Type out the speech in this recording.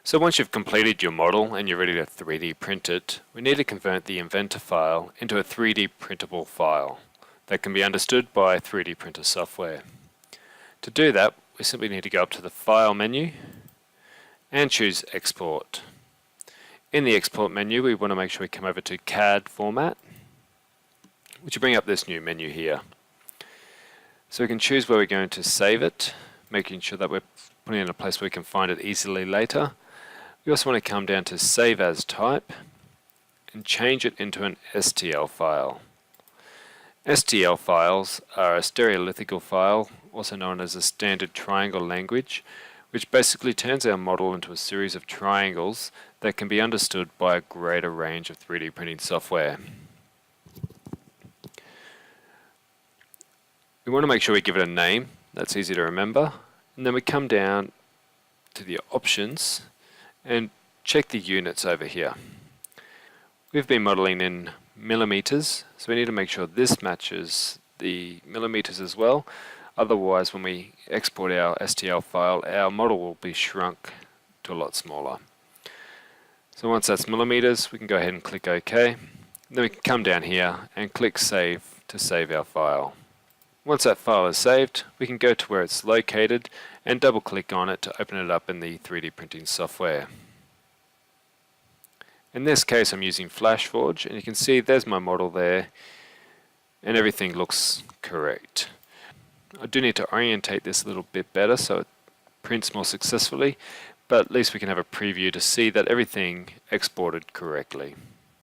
So once you've completed your model and you're ready to 3D print it, we need to convert the Inventor file into a 3D printable file that can be understood by 3D printer software. To do that, we simply need to go up to the File menu and choose Export. In the Export menu, we want to make sure we come over to CAD format, which will bring up this new menu here. So we can choose where we're going to save it, making sure that we're putting it in a place where we can find it easily later. We also want to come down to Save As Type and change it into an STL file. STL files are a stereolithical file, also known as a standard triangle language, which basically turns our model into a series of triangles that can be understood by a greater range of 3D printing software. We want to make sure we give it a name that's easy to remember, and then we come down to the options and check the units over here. We've been modeling in millimeters, so we need to make sure this matches the millimeters as well. Otherwise, when we export our STL file, our model will be shrunk to a lot smaller. So once that's millimeters, we can go ahead and click OK. Then we can come down here and click Save to save our file. Once that file is saved, we can go to where it's located and double click on it to open it up in the 3D printing software. In this case, I'm using FlashForge, and you can see there's my model there and everything looks correct. I do need to orientate this a little bit better so it prints more successfully, but at least we can have a preview to see that everything exported correctly.